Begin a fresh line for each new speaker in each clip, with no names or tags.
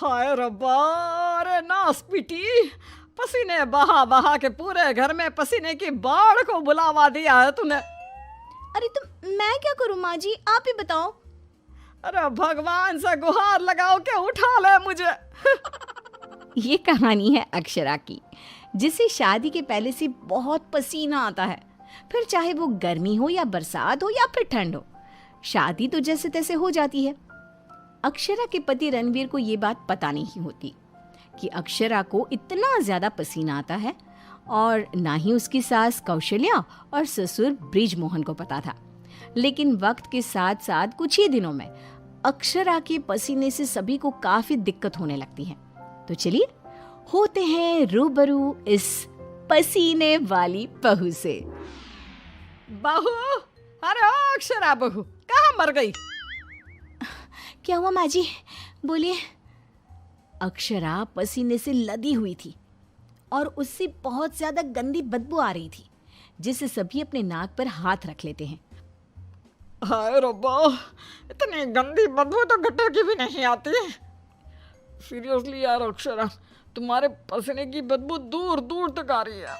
हाय रब्बा, अरे नास पीटी, पसीने बहा बहा के पूरे घर में पसीने की बाढ़ को बुलावा दिया है तूने।
अरे तो मैं क्या करूं माँ जी, आप ही बताओ।
अरे भगवान से गुहार लगाओ के उठा ले मुझे।
ये कहानी है अक्षरा की, जिसे शादी के पहले से बहुत पसीना आता है, फिर चाहे वो गर्मी हो या बरसात हो या फिर ठंड हो, शादी तो जैसे तैसे हो जाती है। अक्षरा के पति रणवीर को ये बात पता नहीं होती कि अक्षरा को इतना ज्यादा पसीना आता है, और ना ही उसकी सास कौशल्या और ससुर ब्रिजमोहन को पता था। लेकिन वक्त के साथ साथ कुछ ही दिनों में अक्षरा के पसीने से सभी को काफी दिक्कत होने लगती है। तो चलिए होते हैं रूबरू इस पसीने वाली बहू से।
बहू, अरे ओ अक्षरा बहू, कहाँ मर गई?
क्या हुआ माँ जी, बोलिए। अक्षरा पसीने से लदी हुई थी और उससे बहुत ज्यादा गंदी बदबू आ रही थी, जिसे सभी अपने नाक पर हाथ रख लेते हैं।
हाय रब्बा, इतनी गंदी बदबू तो गटर की भी नहीं आती। सीरियसली यार अक्षरा, तुम्हारे पसीने की बदबू दूर दूर तक आ रही है।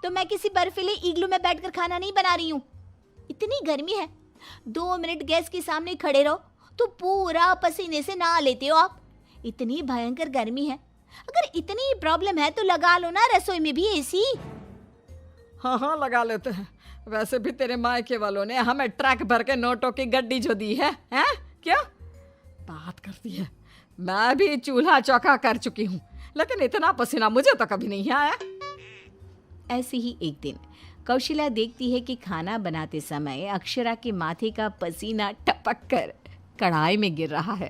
तो मैं किसी बर्फीले इग्लू में बैठकर खाना नहीं बना रही हूँ। इतनी गर्मी है, 2 मिनट गैस के सामने खड़े रहो तो पूरा पसीने से नहा लेते हो आप। इतनी भयंकर गर्मी है, अगर इतनी प्रॉब्लम है तो लगा लो ना रसोई में भी एसी।
हाँ हाँ लगा लेते हैं। वैसे भी तेरे मायके वालों ने हमें ट्रक भर के नोटों की गड्डी जो दी है, हैं? क्या बात करती है? मैं भी चूल्हा चौका कर चुकी हूँ, लेकिन इतना पसीना मुझे तो कभी नहीं आया।
ऐसे ही एक दिन कौशल्या देखती है कि खाना बनाते समय अक्षरा के माथे का पसीना टपक कर कढ़ाई में गिर रहा है।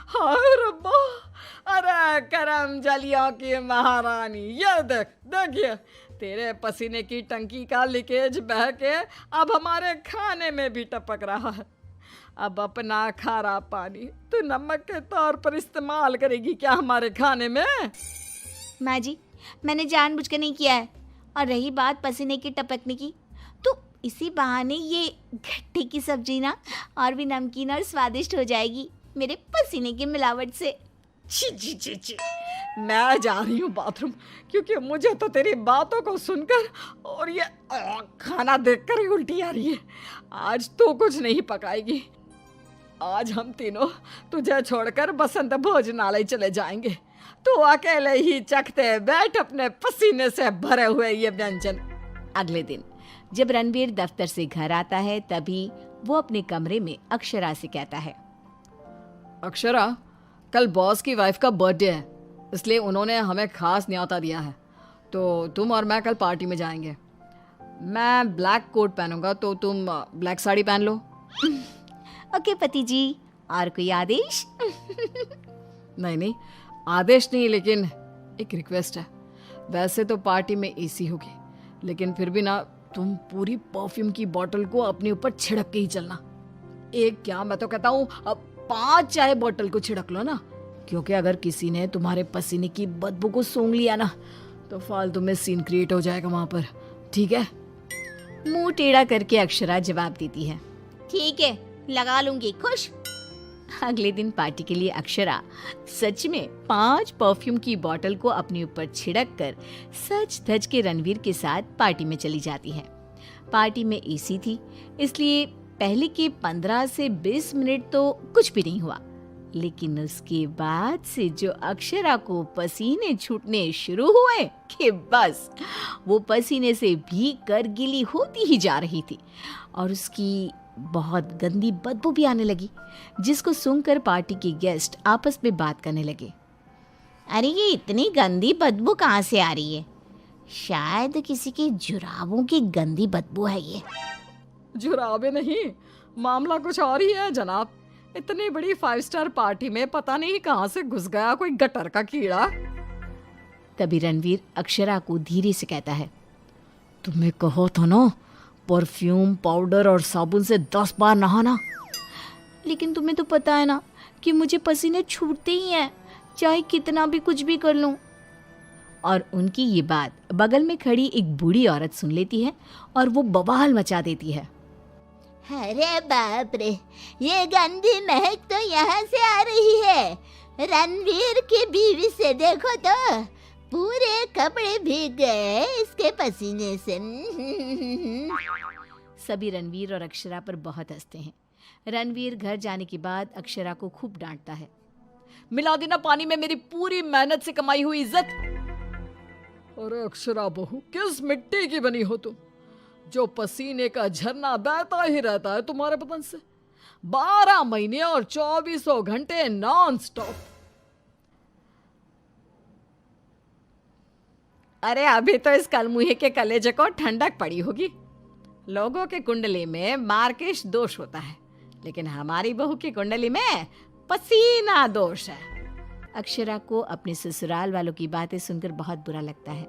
हाय रब्बा, अरे करम जलियों की महारानी, ये देख, देखिए तेरे पसीने की टंकी का लीकेज बह के अब हमारे खाने में भी टपक रहा है। अब अपना खारा पानी तू नमक के तौर पर इस्तेमाल करेगी क्या हमारे खाने में?
माँ जी, मैंने जानबूझकर नहीं किया है। और रही बात पसीने की टपकने की, तो इसी बहाने ये गट्टे की सब्जी ना और भी नमकीन और स्वादिष्ट हो जाएगी मेरे पसीने की मिलावट से।
छी छी छी छी, मैं जा रही हूँ बाथरूम, क्योंकि मुझे तो तेरी बातों को सुनकर और ये खाना देखकर ही उल्टी आ रही है। आज तो कुछ नहीं पकाएगी। आज हम तीनों तुझे छोड़कर बसंत भोजनालय चले जाएंगे। तू अकेले ही चखते बैठ अपने पसीने से भरे हुए ये व्यंजन।
अगले दिन जब रणवीर दफ्तर से घर आता है, तभी वो अपने कमरे में अक्षरा से कहता है,
अक्षरा, कल बॉस की वाइफ का बर्थडे है, इसलिए उन्होंने हमें खास न्योता दिया है, तो तुम और मैं कल पार्टी में जाएंगे। मैं ब्लैक कोट पहनूंगा, तो तुम ब्लैक साड़ी पहन लो।
ओके पति जी, और कोई आदेश?
नहीं नहीं, आदेश नहीं, लेकिन एक रिक्वेस्ट है। वैसे तो पार्टी में एसी होगी, लेकिन फिर भी ना तुम पूरी परफ्यूम की बोतल को अपने ऊपर छिड़क के ही चलना। एक क्या, मैं तो कहता हूँ 5 चाय बोतल को छिड़क लो ना, क्योंकि अगर किसी ने तुम्हारे पसीने की बदबू को सूंघ लिया ना तो फालतू में सीन क्रिएट हो जाएगा वहां पर, ठीक है?
मुंह टेढ़ा करके अक्षरा जवाब देती है, ठीक है, लगा लूंगी, खुश। अगले दिन पार्टी के लिए अक्षरा सच में 5 परफ्यूम की बोतल को अपने ऊपर छिड़क कर सच धज के रणवीर के साथ पार्टी में चली जाती है। पार्टी में एसी थी, इसलिए पहले के 15 से 20 मिनट तो कुछ भी नहीं हुआ, लेकिन उसके बाद से जो अक्षरा को पसीने छूटने शुरू हुए कि बस वो पसीने से भीग कर गीली होती ही जा रही थी, और उसकी बहुत गंदी बदबू भी आने लगी, जिसको सुनकर पार्टी के गेस्ट आपस में बात करने लगे। अरे ये इतनी गंदी बदबू कहाँ से आ रही है? शायद किसी के जुराबों की गंदी बदबू है ये।
जुराबे नहीं, मामला कुछ और ही है जनाब। इतनी बड़ी 5 स्टार पार्टी में पता नहीं कहाँ से घुस गया कोई गटर का कीड़ा।
तभी रणवीर अक्षरा को धीरे से कहता है, तुम्हें कहो तो ना परफ्यूम, पाउडर और साबुन से 10 बार नहाना। लेकिन तुम्हें तो पता है ना कि मुझे पसीने छूटते ही हैं, चाहे कितना भी कुछ भी कर लूं। और उनकी ये बात बगल में खड़ी एक बूढ़ी औरत सुन लेती है और वो बवाल मचा देती है।
अरे बाप रे, ये गंदी महक तो यहाँ से आ रही है। रणवीर की बीवी से देखो तो पूरे कपड़े भीग गए इसके पसीने से।
सभी रणवीर और अक्षरा पर बहुत हंसते हैं। रणवीर घर जाने के बाद अक्षरा को खूब डांटता है।
मिला देना पानी में मेरी पूरी मेहनत से कमाई हुई इज्जत। अरे अक्षरा बहू, किस मिट्टी की बनी हो तुम, जो पसीने का झरना बहता ही रहता है तुम्हारे बदन से 12 महीने और 24 घंटे नॉन स्टॉप।
अरे अभी तो इस कलमुहे के कलेजे को ठंडक पड़ी होगी। लोगों के कुंडली में मार्केश दोष होता है, लेकिन हमारी बहू की कुंडली में पसीना दोष है। अक्षरा को अपने ससुराल वालों की बातें सुनकर बहुत बुरा लगता है,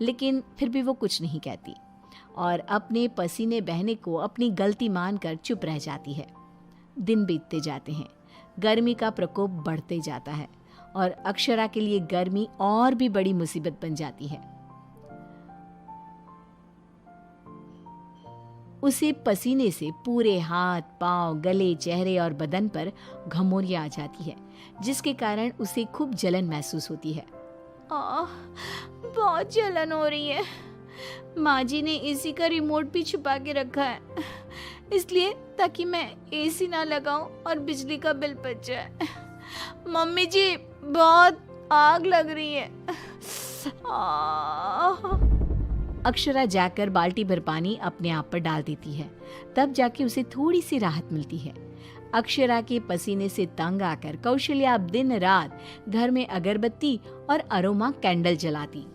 लेकिन फिर भी वो कुछ नहीं कहती और अपने पसीने बहने को अपनी गलती मानकर चुप रह जाती है। दिन बीतते जाते हैं, गर्मी का प्रकोप बढ़ते जाता है और अक्षरा के लिए गर्मी और भी बड़ी मुसीबत बन जाती है। उसे पसीने से पूरे हाथ, पांव, गले, चेहरे और बदन पर घमौरियां आ जाती है, जिसके कारण उसे खूब जलन महसूस होती है। बहुत जलन हो रही है। माँ जी ने एसी का रिमोट भी छुपा के रखा है, इसलिए ताकि मैं एसी ना लगाऊं और बिजली का बिल बच जाए। मम्मी जी, बहुत आग लग रही है। अक्षरा जाकर बाल्टी भर पानी अपने आप पर डाल देती है, तब जाके उसे थोड़ी सी राहत मिलती है। अक्षरा के पसीने से तंग आकर कौशल्या अब दिन रात घर में अगरबत्ती और अरोमा कैंडल जलाती।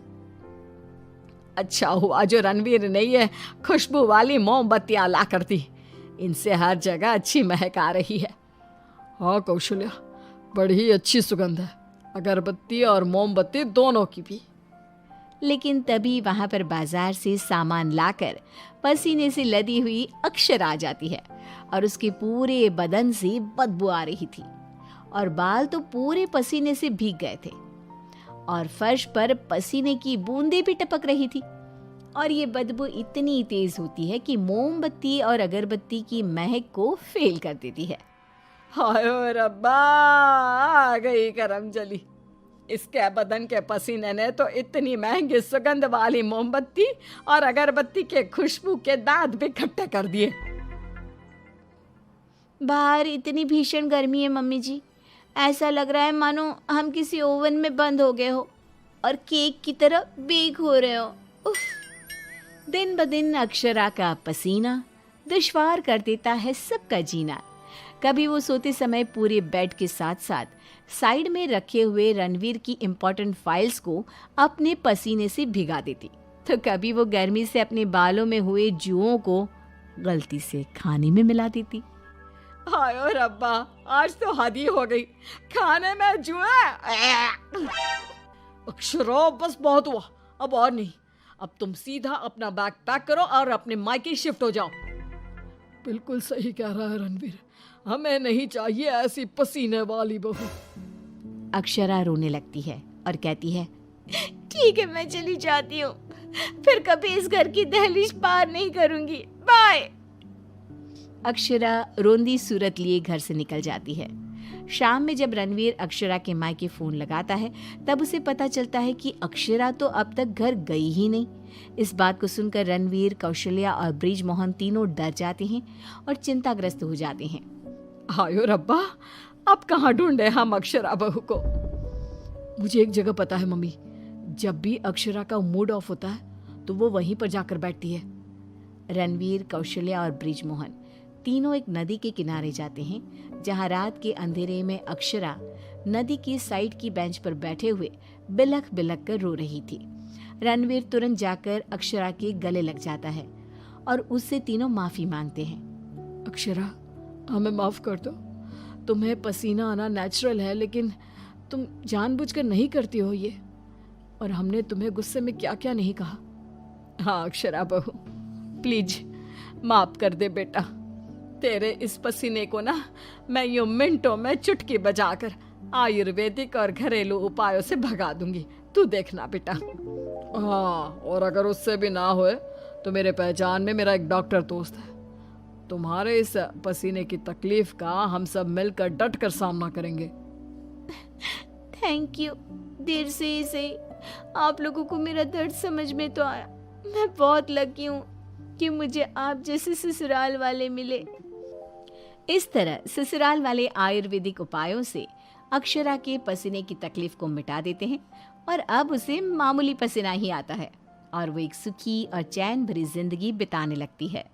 अच्छा हुआ जो रणवीर ने ये खुशबू वाली मोमबत्तियां ला कर दी, इनसे हर जगह अच्छी महक आ रही है। हाँ कौशल्या, बड़ी अच्छी सुगंध है, अगरबत्ती और मोमबत्ती दोनों की भी।
लेकिन तभी वहां पर बाजार से सामान लाकर पसीने से लदी हुई अक्षरा आ जाती है और उसके पूरे बदन से बदबू आ रही थी और बाल तो पूरे पसीने से भीग गए थे और फर्श पर पसीने की बूंदें भी टपक रही थी। और ये बदबू इतनी तेज होती है कि मोमबत्ती और अगरबत्ती की महक को फेल कर देती है।
हाय रब्बा, आ गई करम जली। इसके बदन के पसीने ने तो इतनी महंगी सुगंध वाली मोमबत्ती और अगरबत्ती के खुशबू के दांत भी खट्टे कर दिए।
बाहर इतनी भीषण गर्मी है मम्मी जी, ऐसा लग रहा है मानो हम किसी ओवन में बंद हो गए हो और केक की तरह बेक हो रहे हो। उफ। दिन ब दिन अक्षरा का पसीना दुश्वार कर देता है सबका जीना। कभी वो सोते समय पूरे बेड के साथ साथ साइड में रखे हुए रणवीर की इम्पोर्टेंट फाइल्स को अपने पसीने से भिगा देती, तो कभी वो गर्मी से अपने बालों में हुए जुओं को गलती से खाने में मिला देती।
हाय रब्बा, आज तो हद ही हो गई, खाने में जुए। अक्षरा बस बहुत हुआ, अब और नहीं। अब तुम सीधा अपना बैग पैक करो और अपने मायके शिफ्ट हो जाओ। बिल्कुल सही कह रहा है रणवीर, हमें नहीं चाहिए ऐसी पसीने वाली बहू।
अक्षरा रोने लगती है और कहती है, ठीक है मैं चली जाती हूँ, फिर कभी इस घर की दहलीज पार नहीं करूंगी, बाय। अक्षरा रोंदी सूरत लिए घर से निकल जाती है। शाम में जब रणवीर अक्षरा के मायके फोन लगाता है, तब उसे पता चलता है कि अक्षरा तो अब तक घर गई ही नहीं। इस बात को सुनकर रणवीर, कौशल्या और ब्रिजमोहन तीनों डर जाते हैं और चिंताग्रस्त हो जाते हैं।
हायो रब्बा, अब कहाँ ढूंढे हम अक्षरा बहू को। मुझे एक जगह पता है मम्मी, जब भी अक्षरा का मूड ऑफ होता है तो वो वहीं पर जाकर बैठती है।
रणवीर, कौशल्या और ब्रिजमोहन तीनों एक नदी के किनारे जाते हैं, जहां रात के अंधेरे में अक्षरा नदी की साइड की बेंच पर बैठे हुए बिलख बिलख कर रो रही थी। रणवीर तुरंत जाकर अक्षरा के गले लग जाता है और उससे तीनों माफी मांगते हैं।
अक्षरा, हमें माफ कर दो, तुम्हें पसीना आना नेचुरल है, लेकिन तुम जानबूझकर नहीं करती हो ये, और हमने तुम्हें गुस्से में क्या क्या नहीं कहा। हाँ अक्षरा बहू, प्लीज माफ कर दे बेटा। तेरे इस पसीने को ना मैं यूं मिनटों में चुटकी बजाकर आयुर्वेदिक और घरेलू उपायों से भगा दूंगी, तू देखना बेटा। हाँ, और अगर उससे भी ना होए तो मेरे पहचान में मेरा एक डॉक्टर दोस्त है, तुम्हारे इस पसीने की तकलीफ का हम सब मिलकर डट कर सामना करेंगे।
Thank you. देर से ही सही आप लोगों को मेरा दर्द समझ में तो आया। मैं बहुत लकी हूँ कि मुझे आप जैसे ससुराल वाले मिले। इस तरह ससुराल वाले आयुर्वेदिक उपायों से अक्षरा के पसीने की तकलीफ को मिटा देते हैं और अब उसे मामूली पसीना ही आता है और वो एक सुखी और चैन भरी जिंदगी बिताने लगती है।